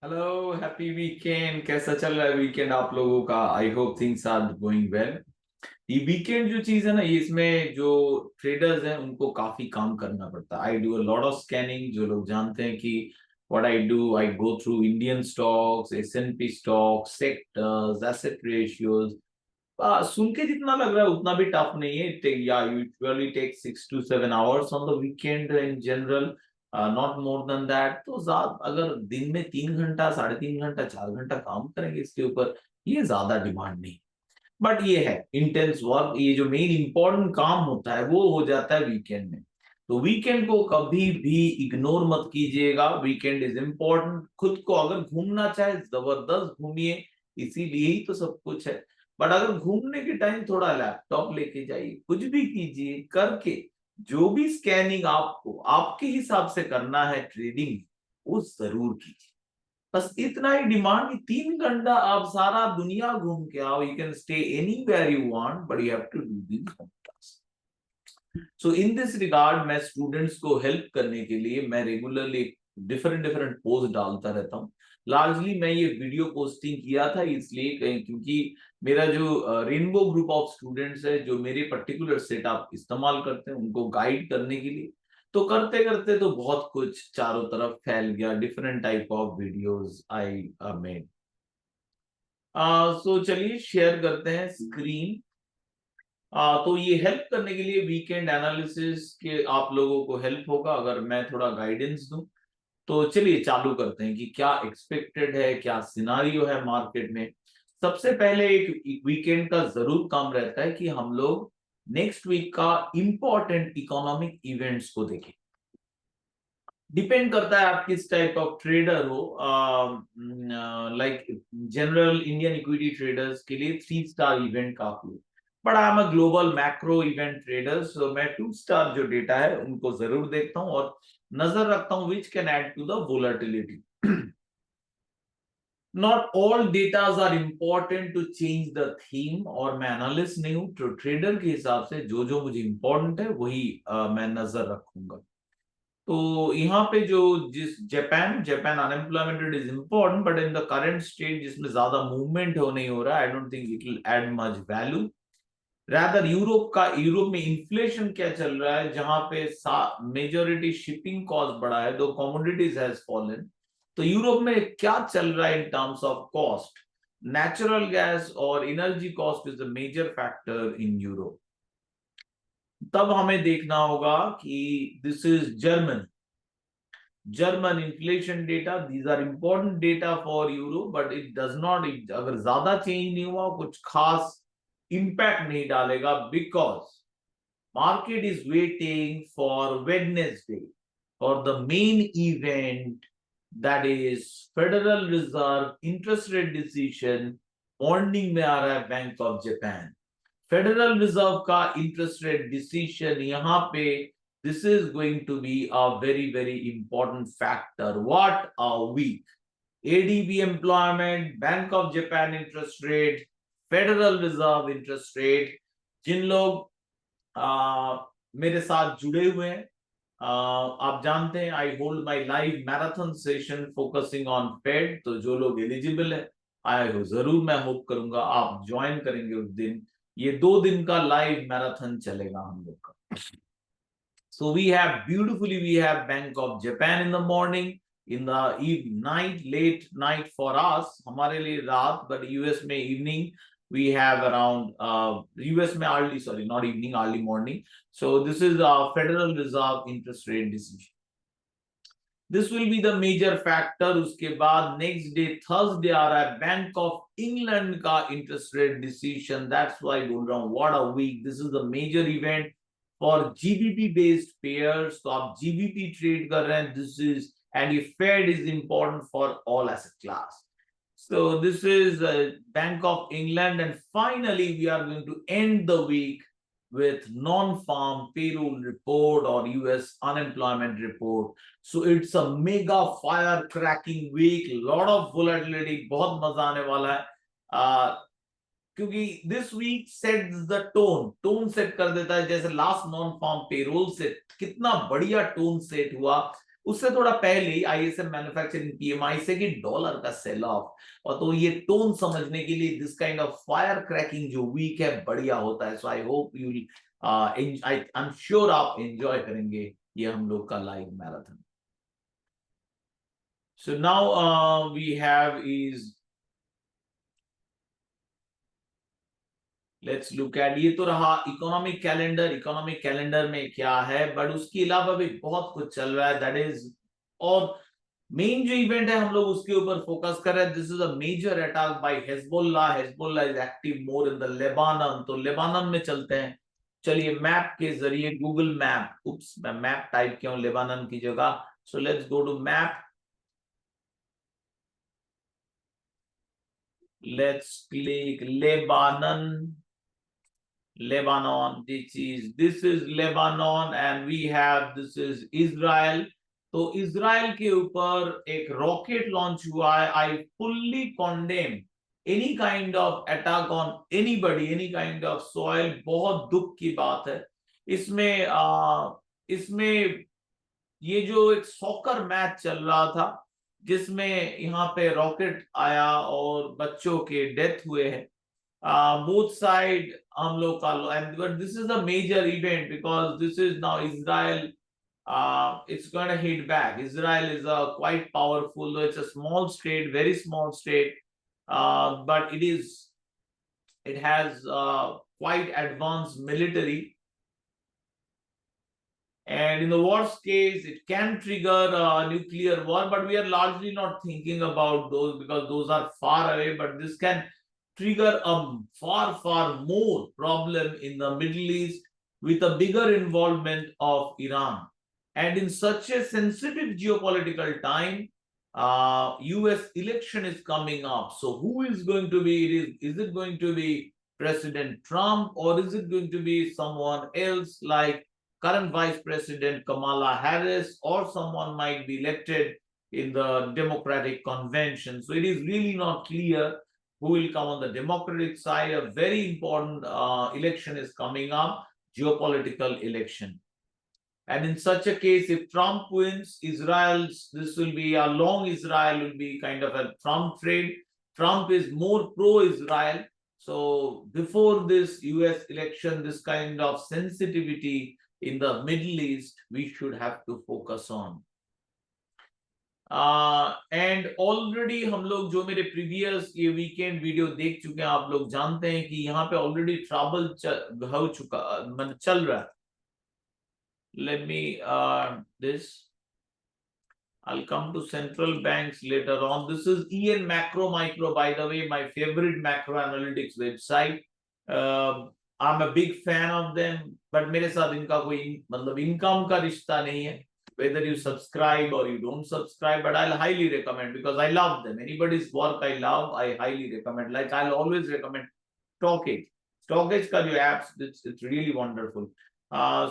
Hello, happy weekend. कैसा चल रहा है वीकेंड आप लोगों का? I hope things are going well. ये वीकेंड जो चीज है ना, ये इसमें जो ट्रेडर्स हैं उनको काफी काम करना पड़ता है। I do a lot of scanning. जो लोग जानते हैं कि what I do, I go through Indian stocks, SNP stocks, sectors, asset ratios. सुन के जितना लग रहा है उतना भी टफ नहीं है। या usually take 6 to 7 hours on the weekend in general, not more than that. तो अगर दिन में 3 घंटा, 3.5 घंटा, 4 घंटा काम करेंगे इसके ऊपर, ये ज्यादा डिमांड नहीं। बट ये है इंटेंस वर्क। ये जो मेन इंपॉर्टेंट काम होता है वो हो जाता है वीकेंड में। तो वीकेंड को कभी भी इग्नोर मत कीजिएगा। Weekend is important. खुद को अगर घूमना चाहे जबरदस्त घूमिए, इसीलिए ही तो सब कुछ है। बट अगर घूमने के टाइम थोड़ा लैपटॉप लेके जाइए, कुछ भी कीजिए करके, जो भी स्कैनिंग आपको आपके हिसाब से करना है ट्रेडिंग, वो जरूर कीजिए। बस इतना ही डिमांड कि 3 घंटा आप सारा दुनिया घूम के आओ। You can stay anywhere you want, but you have to do this task. So in this regard, मैं स्टूडेंट्स को हेल्प करने के लिए मैं रेगुलरली डिफरेंट डिफरेंट पोस्ट डालता रहता हूँ। लार्जली मैं ये वीडियो पोस्टिंग किया था इसलिए क्योंकि मेरा जो रेनबो ग्रुप ऑफ स्टूडेंट्स है, जो मेरे पर्टिकुलर सेटअप इस्तेमाल करते हैं, उनको गाइड करने के लिए। तो करते करते तो बहुत कुछ चारों तरफ फैल गया। Different type of videos I made. So चलिए शेयर करते हैं स्क्रीन। तो ये हेल्प करने के लिए, वीकेंड एनालिसिस के आप लोगों को हेल्प होगा अगर मैं थोड़ा गाइडेंस दूं। तो चलिए चालू करते हैं कि क्या एक्सपेक्टेड है, क्या सिनारियो है मार्केट में। सबसे पहले एक वीकेंड का जरूर काम रहता है कि हम लोग नेक्स्ट वीक का इंपॉर्टेंट इकोनॉमिक इवेंट्स को देखें। डिपेंड करता है आप किस टाइप ऑफ ट्रेडर हो। Like general Indian equity traders के लिए 3 स्टार इवेंट काफी है। But I am a global macro event trader, so मैं 2 स्टार जो डेटा है उनको जरूर देखता हूँ और नजर रखता हूँ which can add to the volatility. Not all datas are important to change the theme. और मैं एनालिस्ट नहीं हूं, तो ट्रेडर के हिसाब से जो जो मुझे इंपॉर्टेंट है वही मैं नजर रखूंगा। तो यहाँ पे जो जिस Japan Japan unemployment rate is important, but in the current state जिसमें ज्यादा मूवमेंट हो नहीं हो रहा, I don't think it will add much value. Rather Europe में इन्फ्लेशन क्या चल रहा है, जहां पे मेजोरिटी शिपिंग कॉस्ट बढ़ा है, दो कमोडिटीज हैज फॉलन। तो यूरोप में क्या चल रहा है in terms of cost? Natural gas और energy cost is the major factor in Europe. तब हमें देखना होगा कि this is German inflation data. These are important data for euro, but it does not, अगर ज्यादा चेंज नहीं हुआ, कुछ खास इंपैक्ट नहीं डालेगा, because market is waiting for Wednesday for the main event, that is Federal Reserve interest rate decision। Morning में आ रहा है bank of Japan, federal reserve का इंटरेस्ट रेट डिसीजन। यहाँ पे this is going to be a very very important factor. What a week! ADP employment, bank of Japan interest rate, federal reserve interest rate. जिन लोग मेरे साथ जुड़े हुए हैं, आप जानते हैं I hold my live marathon session focusing on fed. तो जो लोग एलिजिबल है, आए हो जरूर, मैं होप करूंगा आप ज्वाइन करेंगे उस दिन। ये 2 दिन का लाइव मैराथन चलेगा हम लोग का। So we have Bank of Japan in the morning, in the night, late night for us, हमारे लिए रात, but US में evening we have around US में early, sorry, not evening, early morning. So this is Federal Reserve interest rate decision. This will be the major factor. उसके बाद next day Thursday आ रहा है Bank of England का interest rate decision. That's why I बोल रहा हूँ what a week. This is the major event for GBP based pairs. तो आप GBP trade कर रहे हैं, this is, and if Fed is important for all asset class. So this is Bank of England, and finally we are going to end the week with non-farm payroll report or US unemployment report. So it's a mega fire cracking week, lot of volatility, बहुत मजा आने वाला है। क्योंकि this week sets the tone set कर देता है। जैसे लास्ट नॉन फार्म पेरोल से कितना बढ़िया टोन सेट हुआ, उससे थोड़ा पहले ही ISM मैन्युफैक्चरिंग PMI से कि डॉलर का सेल ऑफ, और तो ये टोन समझने के लिए this kind of fire cracking जो वीक है बढ़िया होता है. So I hope you I am sure आप एंजॉय करेंगे ये हम लोग का live marathon. So now we have is, let's look at, ये तो रहा इकोनॉमिक कैलेंडर. इकोनॉमिक कैलेंडर में क्या है, बट उसके अलावा भी बहुत कुछ चल रहा है, दैट इज, और मेन जो इवेंट है हम लोग उसके ऊपर फोकस कर रहे हैं. This is a major attack by Hezbollah. Hezbollah is active more in the Lebanon. तो लेबानन में चलते हैं. चलिए मैप के जरिए, गूगल मैप, उप्स मैं मैप टाइप किया हूं लेबानन की जगह. So let's go to map. Let's click Lebanon. Lebanon, this is Lebanon, and we have, this is Israel. तो इजराइल के ऊपर एक रॉकेट लॉन्च हुआ है. I fully condemn any kind of attack on anybody, any kind of soil. बहुत दुख की बात है. इसमें ये जो एक सॉकर मैच चल रहा था जिसमें यहाँ पे रॉकेट आया और बच्चों के डेथ हुए हैं. Both side हम लोग का, and but this is a major event because this is now Israel. It's going to hit back. Israel is a quite powerful, though it's a small state, very small state, but it has quite advanced military. And in the worst case, it can trigger a nuclear war, but we are largely not thinking about those because those are far away. But this can trigger a far more problem in the Middle East with a bigger involvement of Iran. And in such a sensitive geopolitical time, US election is coming up. So who is going to be, is it going to be President Trump, or is it going to be someone else like current Vice President Kamala Harris, or someone might be elected in the Democratic Convention? So it is really not clear who will come on the Democratic side. A very important election is coming up, geopolitical election. And in such a case, if Trump wins, this will be a long Israel, will be kind of a Trump trade. Trump is more pro-Israel. So before this US election, this kind of sensitivity in the Middle East, we should have to focus on. And already हम लोग जो मेरे previous ये weekend video देख चुके हैं, आप लोग जानते हैं कि यहाँ पे ऑलरेडी ट्रबल हो चुका, मतलब चल रहा है. Let me this, I'll come to central banks later on. This is EN Macro Micro, by the way, my favorite macro analytics website. I'm a big fan of them, but मेरे साथ इनका कोई मतलब इनकम का रिश्ता नहीं है. Whether you subscribe or you don't subscribe, but I'll highly recommend because I love them. Anybody's work I love, I highly recommend. Like I'll always recommend Stockage. Stockage ka jo apps, it's really wonderful.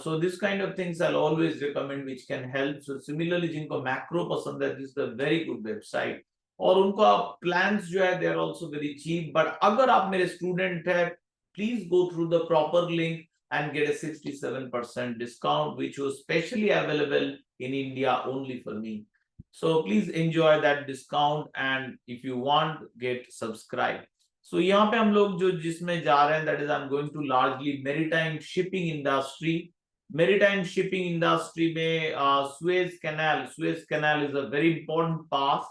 So this kind of things I'll always recommend, which can help. So similarly, जिनको macro पसंद है, this is a very good website. और उनका plans जो है, they are also very cheap. But अगर आप मेरे student है, please go through the proper link and get a 67% discount, which was specially available in India only for me. So please enjoy that discount, and if you want, get subscribe. So यहाँ पे हम लोग जो जिसमें जा रहे हैं, that is I'm going to largely maritime shipping industry. Maritime shipping industry में Suez Canal is a very important path.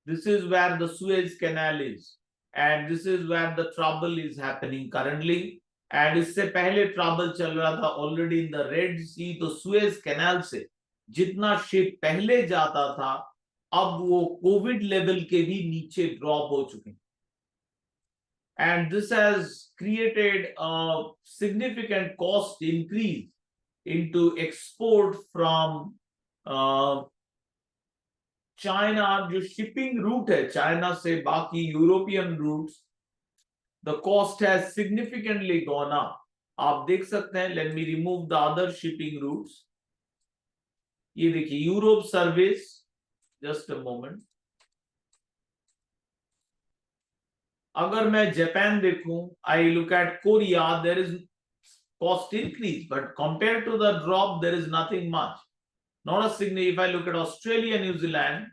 This is where the Suez Canal is, and this is where the trouble is happening currently. And इससे पहले trouble चल रहा था already in the red सी. तो Suez canal से जितना ship पहले जाता था, अब वो कोविड लेवल के भी नीचे ड्रॉप हो चुके हैं. And this has created a significant cost increase into export from China. जो शिपिंग रूट है चाइना से बाकी European routes, the cost has significantly gone up. आप देख सकते हैं, let me remove the other shipping routes. ये देखिए Europe service, just a moment. अगर मैं जापान देखूं, I look at Korea, there is cost increase, but compared to the drop, there is nothing much. not a significant. If I look at Australia, New Zealand,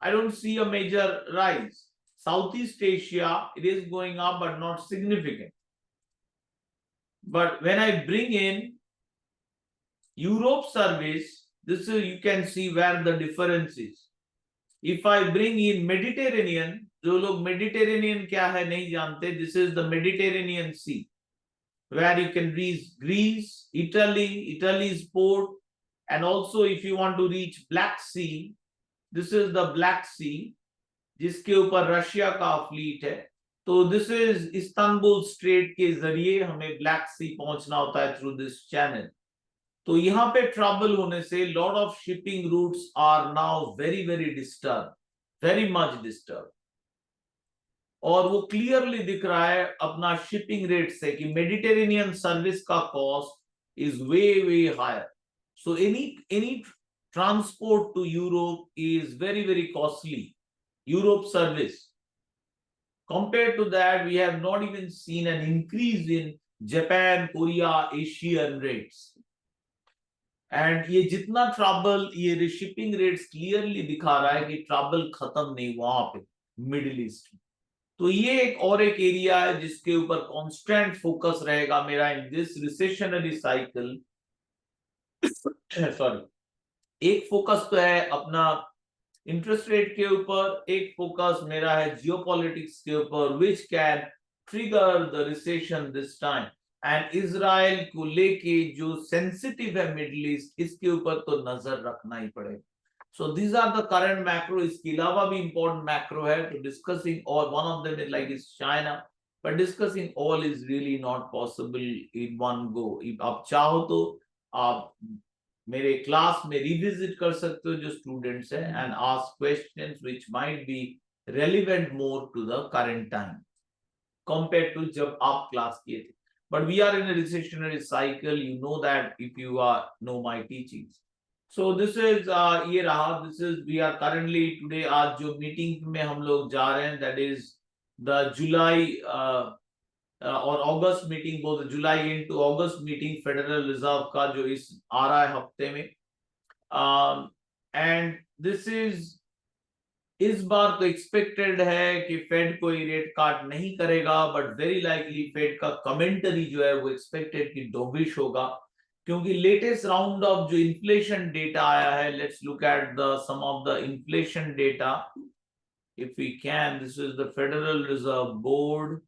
I don't see a major rise. Southeast Asia, it is going up, but not significant. But when I bring in Europe service, this is, you can see where the difference is. If I bring in Mediterranean, जो लोग Mediterranean क्या है नहीं जानते, this is the Mediterranean Sea, where you can reach Greece, Italy's port, and also if you want to reach Black Sea, this is the Black Sea, जिसके ऊपर Russia का fleet है. तो दिस इज इस्तांबुल स्ट्रेट के जरिए हमें black सी पहुंचना होता है थ्रू दिस चैनल. तो यहाँ पे ट्रबल होने से lot of shipping routes are now very very disturb, very much disturb. और वो क्लियरली दिख रहा है अपना शिपिंग रेट से कि मेडिटेरेनियन सर्विस का cost is way way higher. So any transport to Europe is very very costly. Europe service. Compared to that, we have not even seen an increase in Japan, Korea, Asian rates. And ये जितना trouble, ये shipping rates clearly दिखा रहा है कि trouble खत्म नहीं वहां पे मिडिल ईस्ट में. तो ये एक और एक एरिया है जिसके ऊपर कांस्टेंट फोकस रहेगा मेरा in this recessionary cycle. Sorry, एक फोकस तो है अपना इंटरेस्ट रेट के ऊपर, एक फोकस मेरा है जियोपॉलिटिक्स के ऊपर, which can trigger the recession this time. And Israel को लेके जो सेंसिटिव है मिडिल ईस्ट, इसके ऊपर तो नजर रखना ही पड़ेगा. So these are the current macro. इसके अलावा भी इंपॉर्टेंट मैक्रो है टू डिस्कसिंग, और one of them is like is China, but discussing all is really not possible in one go. आप चाहो तो आप मेरे क्लास में रिविजिट कर सकते हो जो स्टूडेंट्स हैं, and ask questions which might be relevant more to the current time compare to जब आप क्लास किए थे. But we are in a recessionary cycle, you know that if you are no my teachings. So this is ये रहा, this is we are currently today, आज जो meeting में हम लोग जा रहे हैं दैट इज द जुलाई और अगस्त मीटिंग, बोथ जुलाई इनटू अगस्त मीटिंग फेडरल रिजर्व का जो इस आ रहा है हफ्ते में. एंड दिस इज, इस बार तो एक्सपेक्टेड है कि फेड कोई रेट काट नहीं करेगा, बट वेरी लाइकली फेड का कमेंटरी जो है वो एक्सपेक्टेड कि डोविश होगा, क्योंकि लेटेस्ट राउंड ऑफ जो इन्फ्लेशन डेटा आया है, let's look at the some of the inflation data if we can. This is the Federal Reserve Board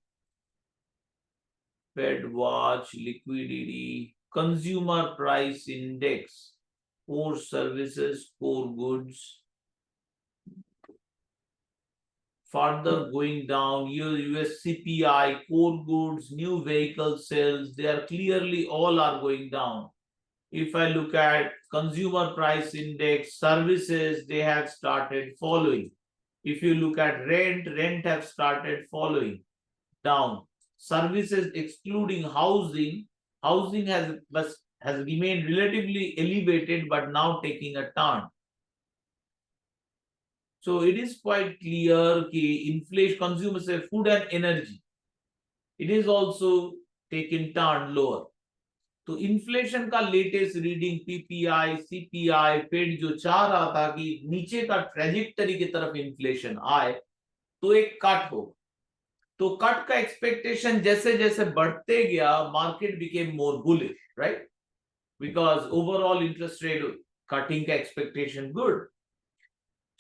Fed watch liquidity consumer price index, core services, core goods further going down. US CPI, core goods, new vehicle sales, they are clearly all are going down. If I look at consumer price index, services, they have started following. If you look at rent have started following down. Services excluding housing has remained relatively elevated but now taking a turn. So it is quite clear कि inflation, consumer say food and energy, it is also taken turn lower. तो inflation का latest reading PPI CPI Fed जो चाह रहा था कि नीचे का ट्रेजेक्टरी की तरफ इन्फ्लेशन आए तो एक कट हो, तो कट का एक्सपेक्टेशन जैसे जैसे बढ़ते गया, market became more bullish, right, because overall interest rate cutting का expectation good.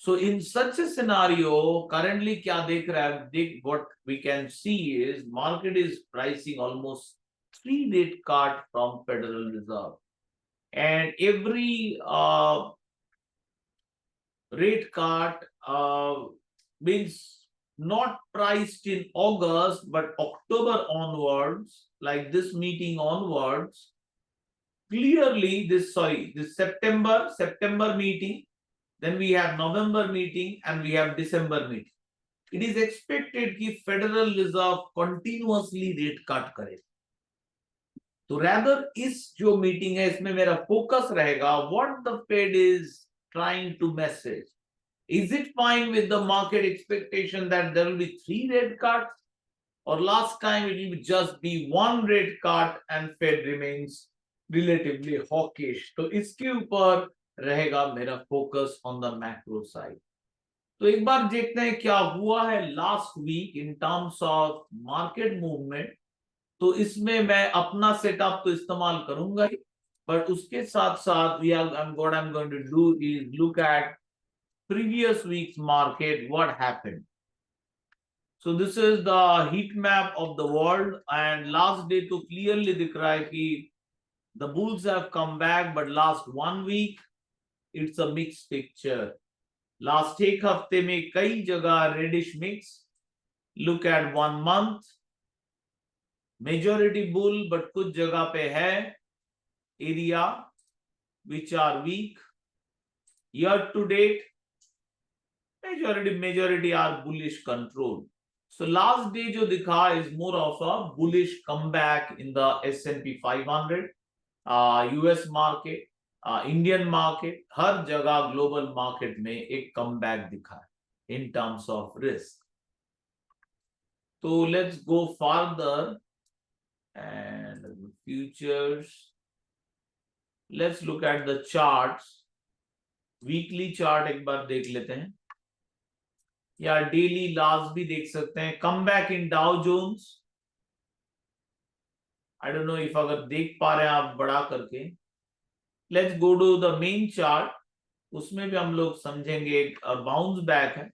So in such a scenario currently क्या देख रहा है, देख what we can see is market is pricing almost 3 rate cut from Federal Reserve, and every rate cut means not priced in August but October onwards, like this meeting onwards. Clearly this September meeting, then we have November meeting and we have December meeting. It is expected कि Federal Reserve continuously rate cut करे. तो rather इस जो meeting है इसमें मेरा focus रहेगा what the Fed is trying to message. Is it fine with the market expectation that there will be 3 rate cuts, or last time it will just be 1 rate cut and Fed remains relatively hawkish. तो इसके ऊपर रहेगा मेरा focus on the macro side. तो एक बार देखते हैं क्या हुआ है last week in terms of market movement. तो इसमें मैं अपना सेटअप तो इस्तेमाल करूंगा ही, बट उसके साथ साथ we are what I am going to do is look at previous week's market, what happened. So this is the heat map of the world, and last day तो clearly दिख रहा है कि the bulls have come back, but last 1 week it's a mixed picture. Last एक हफ्ते में कई जगह reddish mix. Look at 1 month, majority bull, but कुछ जगह पे है area which are weak. Year to date majority are bullish control. So last day जो दिखा is more of a bullish comeback in the S&P 500, US market, Indian market, हर जगह global market में एक comeback दिखा है in terms of risk. So let's go further and futures. Let's look at the charts. Weekly chart एक बार देख लेते हैं, या डेली लास्ट भी देख सकते हैं. कम back in Dow Jones, I don't know if अगर देख पा रहे हैं आप बड़ा करके. Let's go to the main chart, उसमें भी हम लोग समझेंगे एक बाउंस बैक है.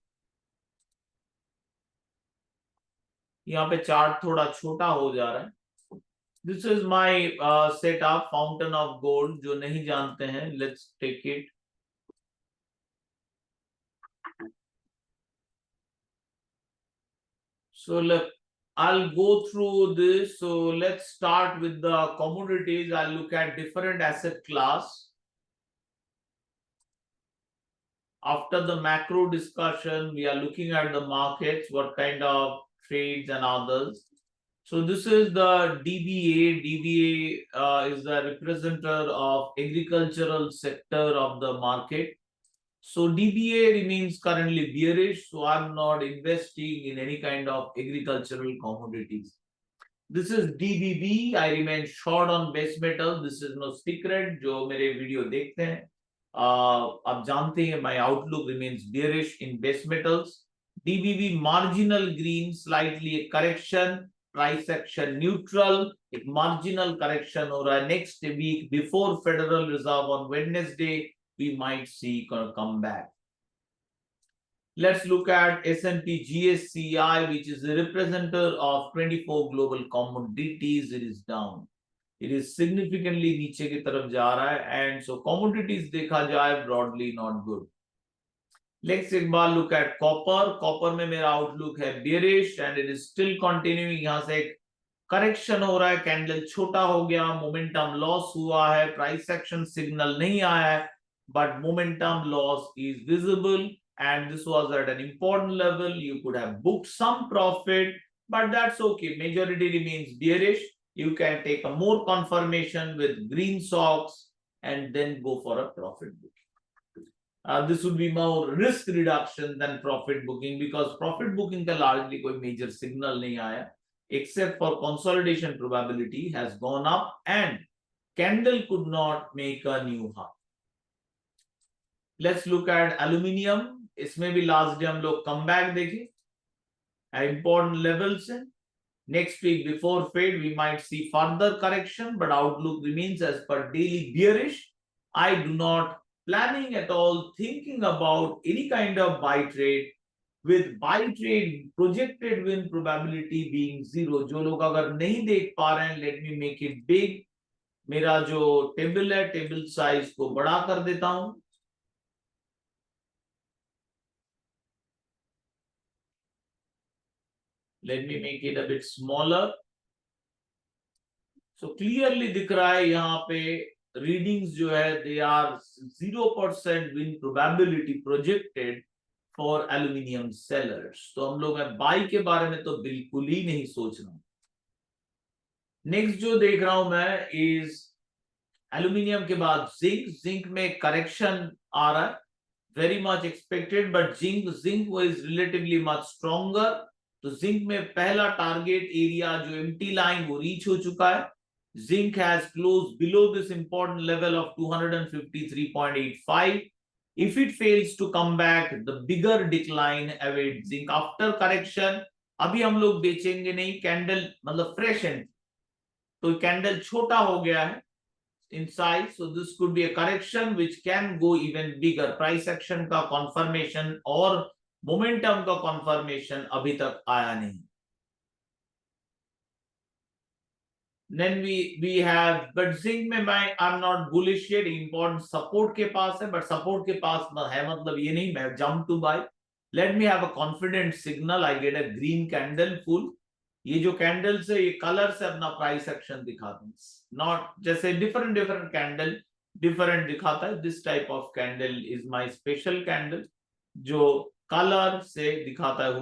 यहाँ पे चार्ट थोड़ा छोटा हो जा रहा है. This is my setup fountain of gold. जो नहीं जानते हैं, let's take it. So I'll go through this. So let's start with the commodities. I'll look at different asset class. After the macro discussion, we are looking at the markets, what kind of trades and others. So this is the DBA. DBA is the representative of agricultural sector of the market. So DBA remains currently bearish, so I'm not investing in any kind of agricultural commodities. This is DBB. I remain short on base metal. This is no secret. जो मेरे video देखते हैं आप जानते हैं, my outlook remains bearish in base metals. DBB marginal green, slightly a correction, price action neutral. एक marginal correction हो रहा है. Next week before Federal Reserve on Wednesday, we might see come back. Let's look at S&P GSCI, which is the representative of 24 global commodities. It is down. It is significantly नीचे की तरफ जा रहा है, and so commodities देखा जाए broadly not good. Let's एक बार look at copper. Copper में मेरा outlook है bearish and it is still continuing. यहाँ से एक correction हो रहा है, candle छोटा हो गया, momentum loss हुआ है, price action signal नहीं आया है, but momentum loss is visible. And this was at an important level. You could have booked some profit, but that's okay. Majority remains bearish. You can take a more confirmation with green socks and then go for a profit booking. This would be more risk reduction than profit booking, because profit booking का largely कोई major signal नहीं आया, except for consolidation probability has gone up and candle could not make a new high. Let's look at aluminium. इसमें भी last day हम लोग come back देखे important level से. Next week before Fed we might see further correction, but outlook remains as पर daily bearish. I do not planning at all thinking about any kind of buy trade, with buy trade projected win probability being 0. जो लोग अगर नहीं देख पा रहे हैं, let me make it big. मेरा जो टेबल है, टेबल साइज को बड़ा कर देता हूं. Let me make it a bit smaller. So clearly दिख रहा है यहाँ पे readings जो है, they are 0% win probability projected for aluminium sellers. तो हम लोग buy के बारे में तो बिल्कुल ही नहीं सोच रहा हूँ. Next जो देख रहा हूं मैं is aluminium के बाद zinc. Zinc में correction आ रहा है, very much expected, but zinc was relatively much stronger. तो जिंक में पहला टारगेट एरिया जो एम्प्टी लाइन वो रीच हो चुका है, Zinc has closed below this important level of 253.85. If it fails to come back, the bigger decline awaits zinc. After correction, अभी हम लोग बेचेंगे नहीं, कैंडल मतलब फ्रेश एंड, तो कैंडल छोटा हो गया है in size, so this could be a correction which can go even bigger. Price action का confirmation और momentum का confirmation अभी तक आया नहीं. Then we have, but zinc में I'm not bullish yet. Important support के पास है, but support के पास है मतलब ये नहीं मैं jump to buy. Let me have a confident signal. I get a green candle full. ये जो कैंडल्स है ये कलर से अपना प्राइस एक्शन दिखाते हैं, नॉट जैसे डिफरेंट कैंडल डिफरेंट दिखाता है. This type of candle is my special candle जो कलर से दिखाता है.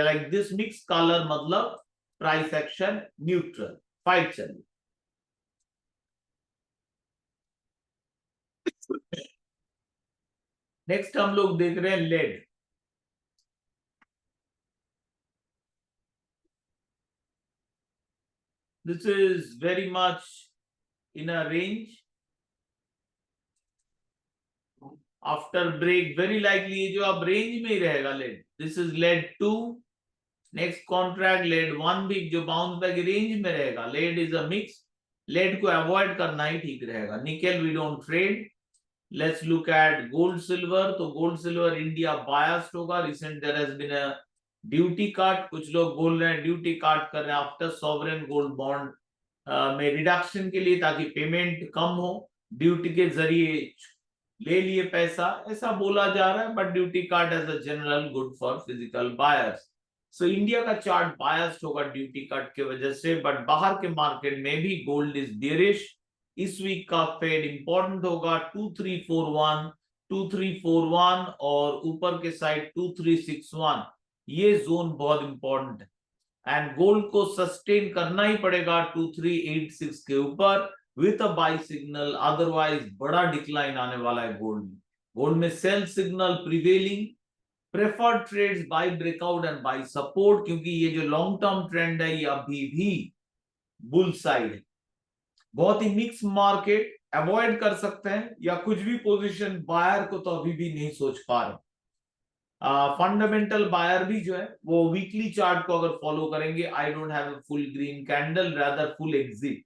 लाइक दिस मिक्स कलर मतलब प्राइस एक्शन न्यूट्रल फाइट चल. नेक्स्ट हम लोग देख रहे हैं lead. This is very much in a range. After break, very likely ये जो अब रेंज में ही रहेगा lead. This is lead 2. Next contract lead 1 भी जो बाउंस बैक रेंज में रहेगा. Lead is a mix. Lead को अवॉइड करना ही ठीक रहेगा. Nickel we don't trade. Let's look at gold silver. तो गोल्ड सिल्वर इंडिया बायस्ड होगा. Recent there has been a duty cut. कुछ लोग बोल रहे हैं ड्यूटी काट कर रहे हैं आफ्टर सॉवरेन गोल्ड बॉन्ड में रिडक्शन के लिए, ताकि पेमेंट कम हो. ड्यूटी के जरिए ले लिए पैसा, ऐसा बोला जा रहा है. But duty cut as a general good for physical buyers. So India का चार्ट बायस्ड होगा ड्यूटी कट के वजह से. बट बाहर के मार्केट में भी गोल्ड इज बियरिश. इस वीक का फेड इंपॉर्टेंट होगा. 2341 2341 और ऊपर के साइड 2361, ये जोन बहुत इंपॉर्टेंट है. एंड गोल्ड को सस्टेन करना ही पड़ेगा 2386 के ऊपर with a buy signal. Otherwise बड़ा डिक्लाइन आने वाला है गोल्ड में. गोल्ड में sell signal prevailing. Preferred trades buy breakout and buy support, क्योंकि ये जो लॉन्ग टर्म ट्रेंड है ये अभी भी बुल साइड है. बहुत ही मिक्स मार्केट. अवॉइड कर सकते हैं या कुछ भी पोजीशन बायर को तो अभी भी नहीं सोच पा रहे. फंडामेंटल बायर भी जो है वो वीकली चार्ट को अगर फॉलो करेंगे. I don't have a full green candle, rather full exit.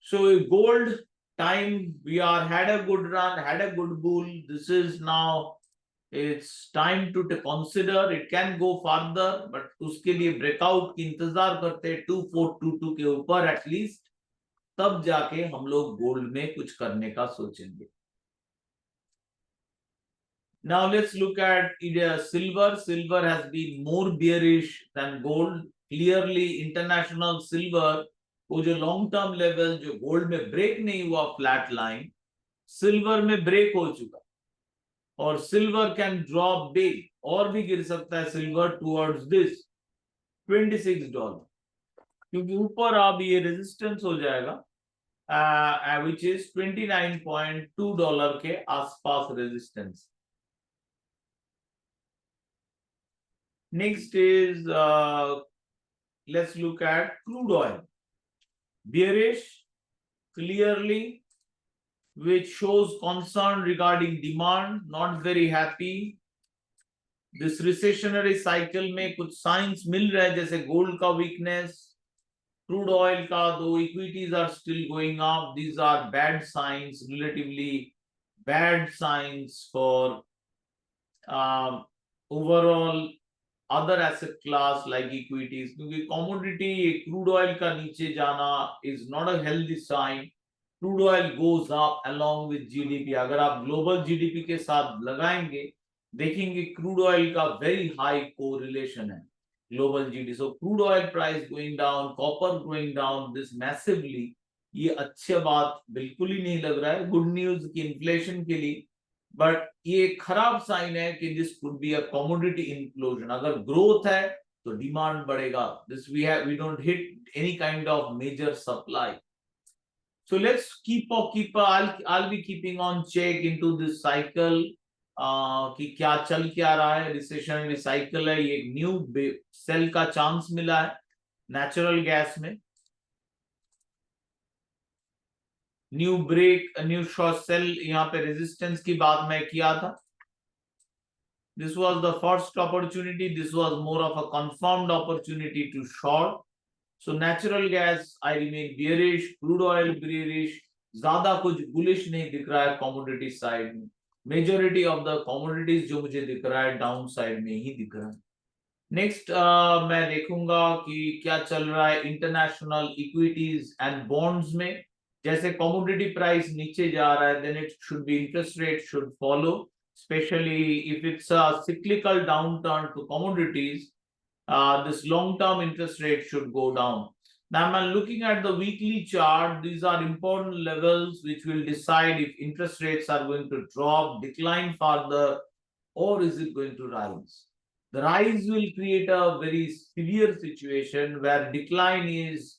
So gold time we are had a good run, had a good bull. This is now it's time to consider. It can go further, but उसके लिए breakout की इंतजार करते हैं 2422 के ऊपर at least. तब जाके हम लोग गोल्ड में कुछ करने का सोचेंगे. Now let's look at silver. Silver has been more bearish than gold. Clearly international silver वो जो लॉन्ग टर्म लेवल जो गोल्ड में ब्रेक नहीं हुआ फ्लैट लाइन, सिल्वर में ब्रेक हो चुका. और सिल्वर कैन ड्रॉप बिग, और भी गिर सकता है सिल्वर टुवर्ड्स दिस $26, क्योंकि ऊपर अब ये रेजिस्टेंस हो जाएगा which is $29.2 के आसपास resistance. Next is let's look at crude oil. Bearish clearly, which shows concern regarding demand, not very happy. This recessionary cycle में कुछ signs मिल रहे हैं जैसे गोल्ड का weakness, crude oil का, though equities are still going up. These are bad signs, relatively bad signs for overall other asset class like equities. क्योंकि commodity crude oil का नीचे जाना is not a healthy sign. Crude oil goes up along with GDP. अगर आप global GDP के साथ लगाएंगे देखेंगे crude oil का very high correlation है global GDP. So crude oil price going down, copper going down this massively, ये अच्छी बात बिल्कुल ही नहीं लग रहा है. गुड न्यूज की इन्फ्लेशन के लिए, बट ये खराब साइन है कि this could be a commodity inflation. अगर ग्रोथ है तो डिमांड बढ़ेगा. This we don't hit any kind of major supply. So let's keep I'll be keeping on check into this cycle कि क्या चल क्या रहा है. रिसेशनरी साइकिल है, ये न्यू सेल का चांस मिला है नेचुरल गैस में. New break, new short sell, यहाँ पे रेजिस्टेंस की बात मैं किया था. This was the first opportunity. This was more of a confirmed opportunity to short. So natural gas, I remain bearish. Crude oil bearish. ज्यादा कुछ bullish नहीं दिख रहा है commodity side में. Majority of the commodities जो मुझे दिख रहा है down side में ही दिख रहा है. Next मैं देखूंगा कि क्या चल रहा है international equities and bonds में. जैसे commodity price नीचे जा रहा है, then it should be interest rate should follow. Especially if it's a cyclical downturn to commodities, this long-term interest rate should go down. Now I'm looking at the weekly chart. These are important levels which will decide if interest rates are going to drop, decline further, or is it going to rise. The rise will create a very severe situation where decline is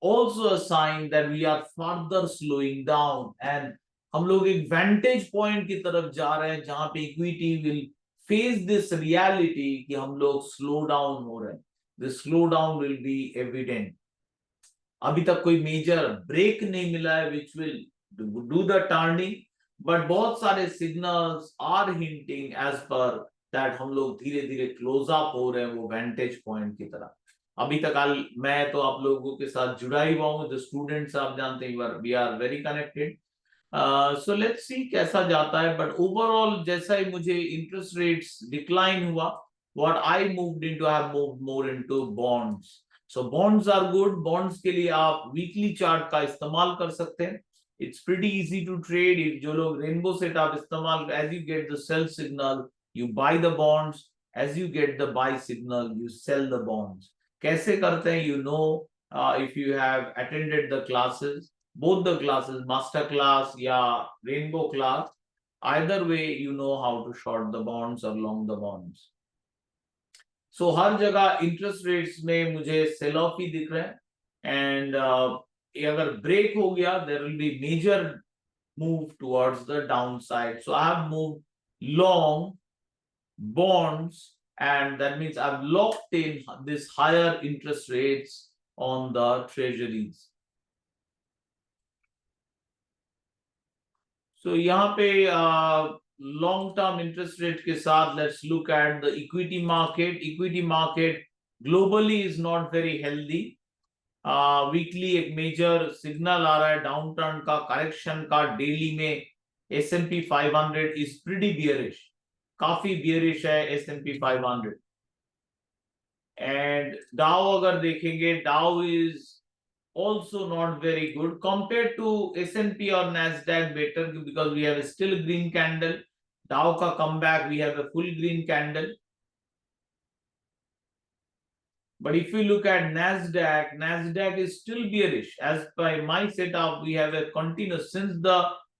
also a sign that we are further slowing down, and हम लोग एक vantage point की तरफ जा रहे हैं जहां पे equity will face this reality कि हम लोग slow down हो रहे हैं. The slowdown will be evident. अभी तक कोई मेजर ब्रेक नहीं मिला है which will do the turning, but बहुत सारे signals are hinting as per that हम लोग धीरे धीरे क्लोज अप हो रहे हैं वो vantage point की तरफ. अभी तक मैं तो आप लोगों के साथ जुड़ा ही हुआ हूँ. द स्टूडेंट्स आप जानते हैं we are very connected. So let's see कैसा जाता है. बट ओवरऑल जैसा ही मुझे इंटरेस्ट रेट्स डिक्लाइन हुआ, what I moved into, I have moved more into bonds. So bonds are good. Bonds के लिए आप वीकली चार्ट का इस्तेमाल कर सकते हैं. It's pretty easy to trade. जो लोग रेनबो सेट आप इस्तेमाल, as you get the sell signal you buy the bonds, as you get the buy signal you sell the bonds. कैसे करते हैं, you know, if you have attended the classes, both the classes, master class या rainbow class, either way you know how to short the bonds or long the bonds. So हर जगह interest rates में मुझे sell off ही दिख रहे हैं, and अगर break हो गया there will be major move towards the downside. So I have moved long bonds, and that means I've locked in this higher interest rates on the treasuries. So यहाँ पे long term interest rate के साथ let's look at the equity market. Equity market globally is not very healthy. Weekly एक major signal आ रहा है downturn का, correction का. Daily में S&P 500 इज प्रीटी बियरिश. काफी बियरिश है S&P 500. एंड डाउ अगर देखेंगे, डाउ is also not very good compared to S&P or Nasdaq, better because we have a still green candle. Dow ka comeback, we have a full green candle. But if you look at Nasdaq, Nasdaq is still bearish. As by my setup, we have a continuous since the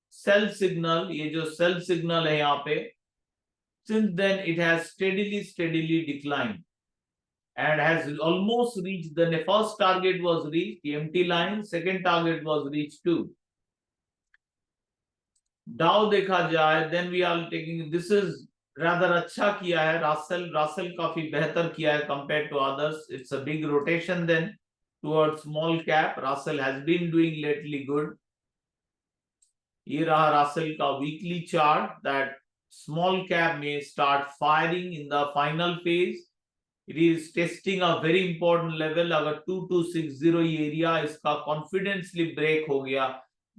sell signal, ये जो sell signal है यहाँ पे, since then it has steadily declined and has almost reached the first target was reached, the empty line. Second target was reached too. Dow देखा जाए, then we are taking, this is rather अच्छा किया है. Russell काफी बेहतर किया है compared to others. It's a big rotation then towards small cap. Russell has been doing lately good. ये रहा Russell का weekly chart that small cap may start firing in the final phase. It is testing a very important level. अगर 2260 area इसका confidently break हो गया,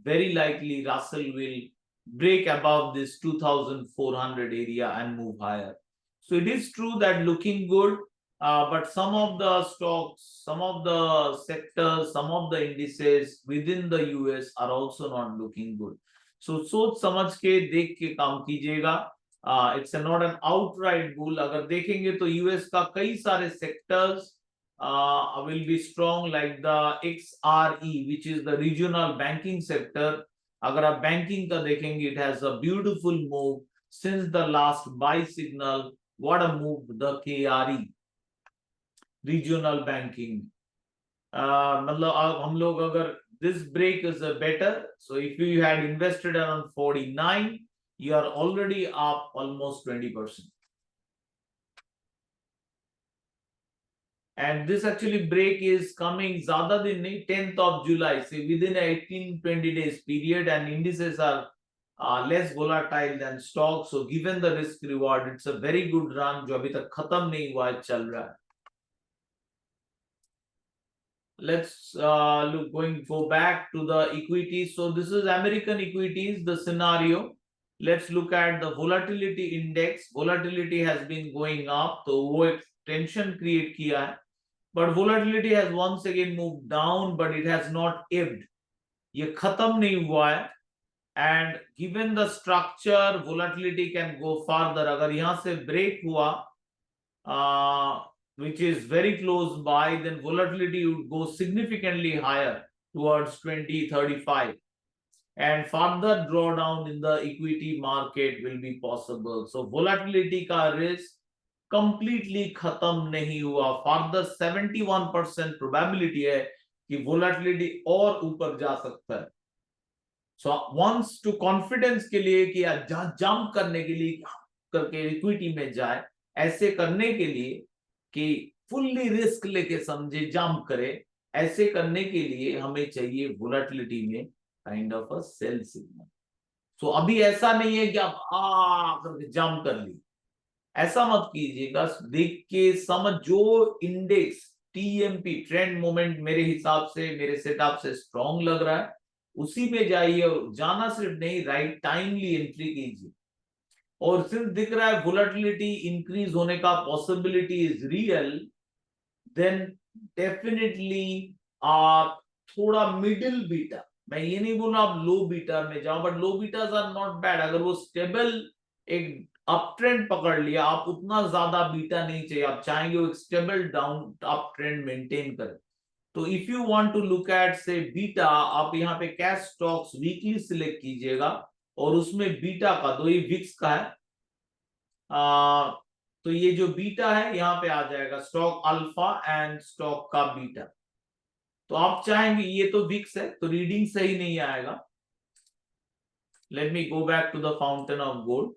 very likely Russell will break above this 2400 area and move higher. So it is true that looking good, but some of the stocks, some of the sectors, some of the indices within the US are also not looking good. So सोच समझ के देख के काम कीजिएगा. It's not an outright bull. अगर देखेंगे तो US का कई सारे sectors will be strong, like the XRE, which is the regional banking sector. अगर आप बैंकिंग का देखेंगे, it has a beautiful move since the last buy signal. What a move, the KRE, regional banking. मतलब हम लोग अगर this break is a better, so if you had invested around 49, you are already up almost 20%. and this actually break is coming zyada din nahi, 10th of July, say within 18-20 days period, and indices are less volatile than stocks. So given the risk reward, it's a very good run जो अभी तक खत्म नहीं हुआ है, चल रहा है. Let's go back to the equities. So this is American equities, the scenario. Let's look at the volatility index. Volatility has been going up, तो वो एक tension create किया है. But volatility has once again moved down, but it has not ebbed. ये खत्म नहीं हुआ है. And given the structure, volatility can go further. अगर यहाँ से break हुआ, which is very close by, then volatility would go significantly higher towards 2035, and further drawdown in the equity market will be possible. So volatility का risk completely खत्म नहीं हुआ. Further 71% probability है कि volatility और ऊपर जा सकता है. So once to confidence के लिए कि जंप करने के लिए करके इक्विटी में जाए, ऐसे करने के लिए कि फुल्ली रिस्क लेके समझे जंप करे, ऐसे करने के लिए हमें चाहिए वोलेटिलिटी में kind of a sell signal. So अभी ऐसा नहीं है कि आप करके जंप कर ली, ऐसा मत कीजिएगा. देख के समझ, जो इंडेक्स टीएमपी ट्रेंड मोमेंट मेरे हिसाब से, मेरे सेटअप से स्ट्रॉन्ग लग रहा है, उसी में जाइए. और जाना सिर्फ नहीं, राइट टाइमली एंट्री कीजिए. और सिर्फ दिख रहा है वोलेटिलिटी इंक्रीज होने का possibility is real, then definitely आप थोड़ा मिडिल बीटा, मैं ये नहीं बोल रहा आप लो बीटा में जाओ, but low betas are not bad. अगर वो स्टेबल एक अप ट्रेंड पकड़ लिया, आप उतना ज्यादा बीटा नहीं चाहिए, आप चाहेंगे वो एक stable down up trend maintain करें. तो if you want to look at say beta, आप यहाँ पे कैश स्टॉक्स वीकली सिलेक्ट कीजिएगा, और उसमें बीटा का, तो ये विक्स का है, तो ये जो बीटा है यहाँ पे आ जाएगा स्टॉक अल्फा एंड स्टॉक का बीटा. तो आप चाहेंगे, ये तो विक्स है तो रीडिंग सही नहीं आएगा. Let me go back to the fountain of gold.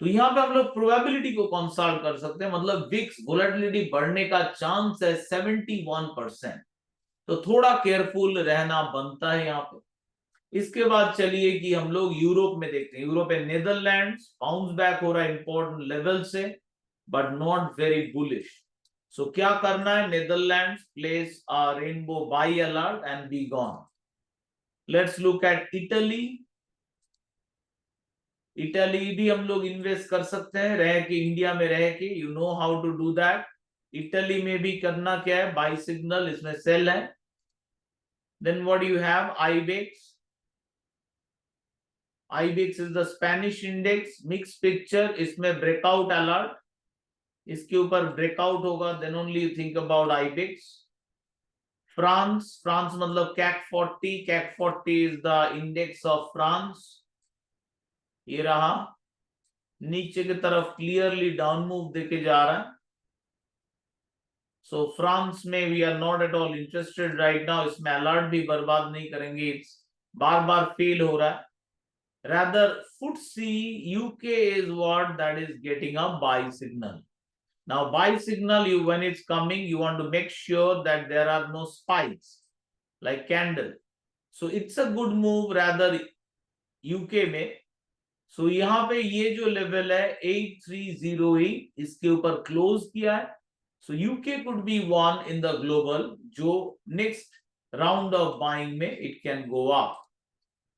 तो यहाँ पे हम लोग प्रोबेबिलिटी को कंसल्ट कर सकते हैं, मतलब विक्स वोलेटिलिटी बढ़ने का चांस है 71%, तो थोड़ा केयरफुल रहना बनता है यहाँ पे. इसके बाद चलिए कि हम लोग यूरोप में देखते हैं. यूरोप में नेदरलैंड्स बाउंस बैक हो रहा है इंपॉर्टेंट लेवल से, बट नॉट वेरी बुलिश. सो क्या करना है, Netherlands place a rainbow by alert and be gone. Let's look eight Italy. Italy भी हम लोग इन्वेस्ट कर सकते हैं, रह के इंडिया में रह के, you know how to do that. Italy में भी करना क्या है, बाई सिग्नल, इसमें सेल है. Then what you have, IBEX. IBEX is the Spanish index, mixed picture. इसमें ब्रेकआउट अलर्ट, इसके ऊपर ब्रेकआउट होगा, then only you think about IBEX. France, France मतलब CAC 40. CAC 40 is the index of France. ये रहा, नीचे की तरफ क्लियरली डाउन मूव देके जा रहा है. सो फ्रांस में we are not at all interested right now. इसमें अलर्ट भी बर्बाद नहीं करेंगे, बार बार फेल हो रहा है. Rather, FTSE UK is what that is getting a buy signal. Now, buy signal, you when it's coming, you want to make sure that there are no spikes like candle. So it's a good move rather UK में. So यहाँ पे ये जो level है 8308, इसके ऊपर close किया है. So UK could be one in the global, जो next round of buying में it can go up.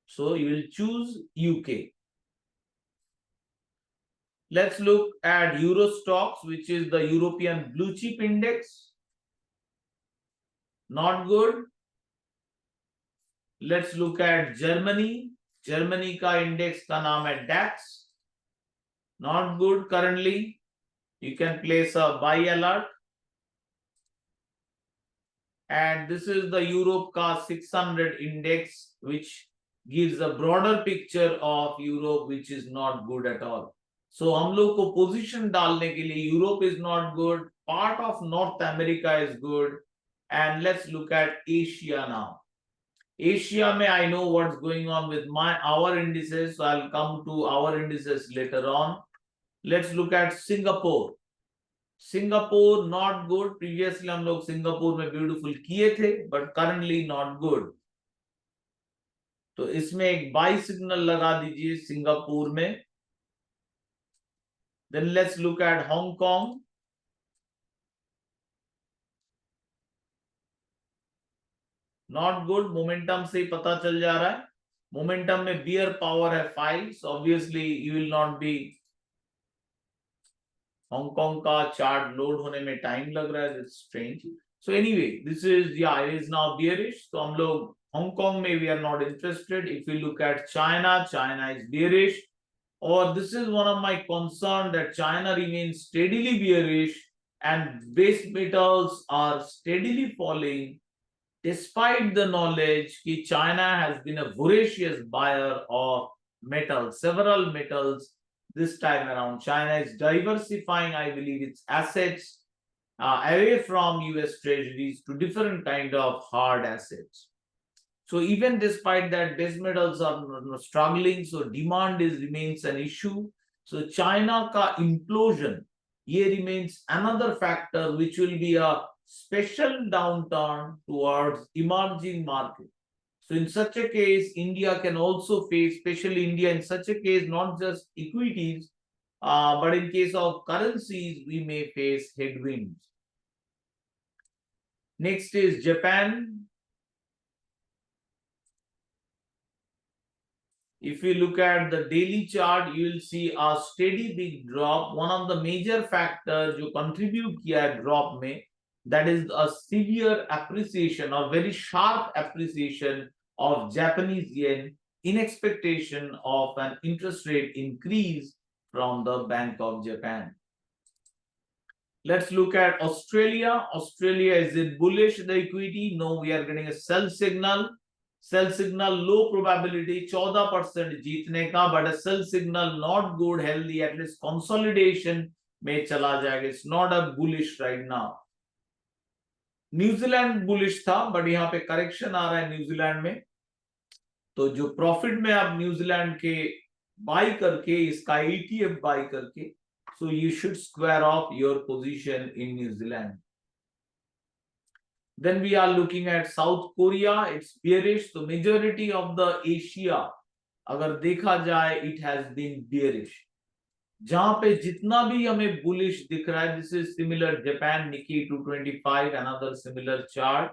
So you will choose UK. Let's look at Euro stocks, which is the European blue chip index. Not good. Let's look at Germany. Germany का index का नाम है DAX. Not good currently. You can place a buy alert. And this is the Europe का 600 index, which gives a broader picture of Europe, which is not good at all. So हम लोग को position डालने के लिए Europe is not good, part of North America is good, and let's look at Asia now. Asia में I know what's going on with our indices, so I'll come to our indices later on. Let's look at Singapore. Singapore not good, previously हम लोग Singapore में beautiful किए थे, but currently not good, तो इसमें एक by signal लगा दीजिए सिंगापुर में। Then let's look at Hong Kong. Not good, momentum से ही पता चल जा रहा है, मोमेंटम में बियर पावर है 5, so obviously you will not be, Hong Kong का चार्ट लोड होने में टाइम लग रहा है, it's strange. So anyway this is, या इट इज नाउ बियरिश, तो हम लोग हांगकांग में we are not interested. If you look at China, China is bearish, or this is one of my concern that China remains steadily bearish and base metals are steadily falling despite the knowledge that China has been a voracious buyer of metals, several metals this time around. China is diversifying, I believe, its assets away from US treasuries to different kind of hard assets. So even despite that, base metals are struggling, so demand remains an issue. So China ka implosion, ye remains another factor which will be a special downturn towards emerging market. So in such a case, India can also face, especially India in such a case, not just equities, but in case of currencies, we may face headwinds. Next is Japan. If you look at the daily chart, you will see a steady big drop. One of the major factors जो contribute किया है drop में, that is a severe appreciation or very sharp appreciation of Japanese yen in expectation of an interest rate increase from the Bank of Japan. Let's look at Australia. Australia, is it bullish the equity? No, we are getting a sell signal. Sell signal low probability 14% जीतने का, but a sell signal not good, healthy, at least consolidation में चला जाएगा. It's not a bullish right now. New Zealand bullish था, but यहाँ पे correction आ रहा है न्यूजीलैंड में, तो जो प्रॉफिट में आप न्यूजीलैंड के बाई करके, इसका ETF बाई करके, so you should square off your position in New Zealand. Then we are looking at South Korea. It's bearish. So majority of the Asia, अगर देखा जाए, it has been bearish. जहां पे जितना भी हमें bullish दिख रहा है, this is similar Japan Nikkei 225, another similar chart.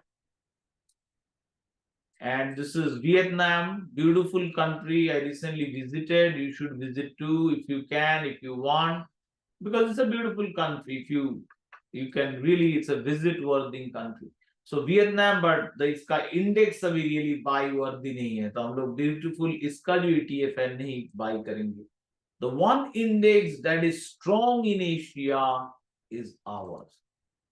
And this is Vietnam, beautiful country. I recently visited. You should visit too if you can, if you want, because it's a beautiful country. If you can really, it's a visit worthy country. So Vietnam, but the इसका index अभी really by वर्दी नहीं है, तो हम लोग beautiful इसका जो ETF है नहीं बाई करेंगे. The one index that is strong in Asia is ours.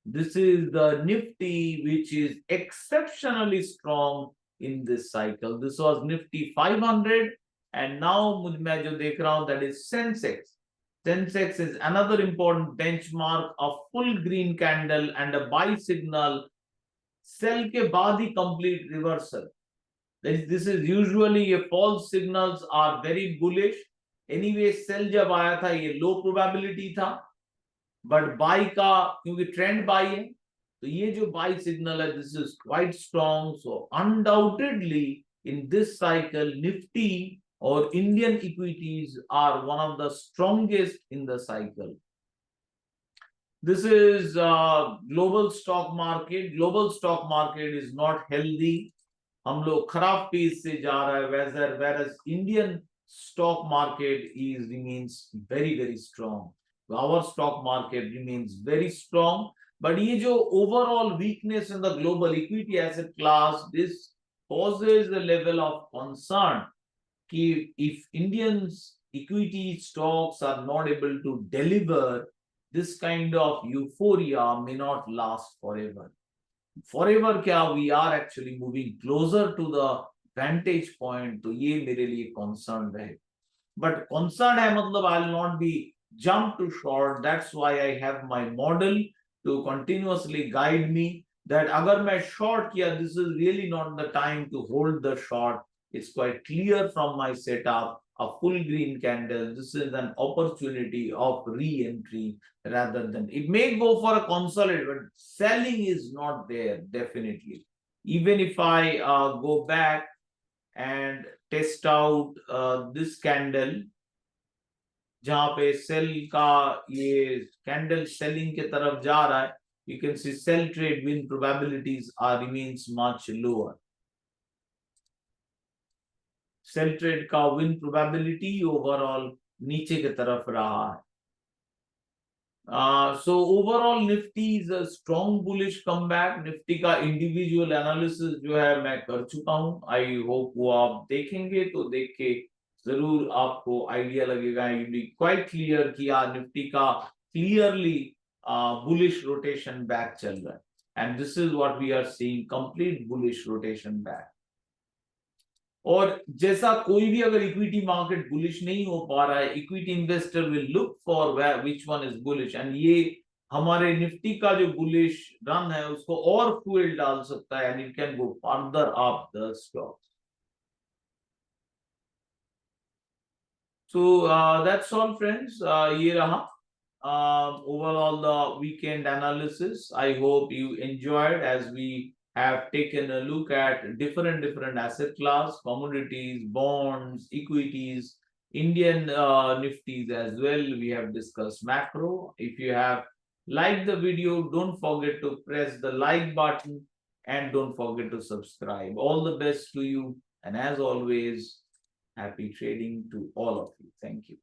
This is the Nifty, which is exceptionally strong in this cycle. This was Nifty 500, and now मैं जो देख रहा हूँ, that is Sensex. Sensex is another important benchmark, a full green candle and a buy signal. Sell के बाद ही complete reversal. This is usually a false signals are very bullish. Anyway, sell जब आया था ये low probability था, but buy का क्योंकि trend buy है, तो ये जो buy signal है, this is quite strong. So undoubtedly in this cycle, Nifty or Indian equities are one of the strongest in the cycle. This is global stock market. Global stock market is not healthy. हम लोग खराब page से जा रहा है, whereas Indian stock market remains very strong. Our stock market remains very strong. But ये जो overall weakness in the global equity asset class, this causes a level of concern कि if Indians equity stocks are not able to deliver, this kind of euphoria may not last forever. Forever क्या, we are actually moving closer to the vantage point, तो ये मेरे लिए concern रहे. But concern है मतलब I will not be jump to short. That's why I have my model to continuously guide me that अगर मैं short किया, this is really not the time to hold the short. It's quite clear from my setup. a full green candle, this is an opportunity of re-entry rather than, it may go for a consolidate, but selling is not there, definitely. Even if I go back and test out this candle, जहां पे cell का ये candle selling के तरफ जा रहा है, you can see sell trade win probabilities are remains much lower. Sell trade का win probability overall नीचे की तरफ रहा है. So overall Nifty is a strong bullish comeback. Nifty का individual analysis जो है मैं कर चुका हूं. I hope वो आप देखेंगे तो देख के जरूर आपको आइडिया लगेगा. You'll be quite clear कि यार निफ्टी का clearly bullish rotation back चल रहा है. And this is what we are seeing, complete bullish rotation back. और जैसा कोई भी अगर इक्विटी मार्केट बुलिश नहीं हो पा रहा है, equity investor will look for which one is bullish, and ये हमारे निफ्टी का जो बुलिश रन है उसको और फ्यूल डाल सकता है, and it can go further up the stock. So that's all friends. ये रहा overall the weekend analysis. I hope you enjoyed as we have taken a look at different asset class, commodities, bonds, equities, Indian Nifties as well. We have discussed macro. If you have liked the video, don't forget to press the like button and don't forget to subscribe. All the best to you, and as always, happy trading to all of you. Thank you.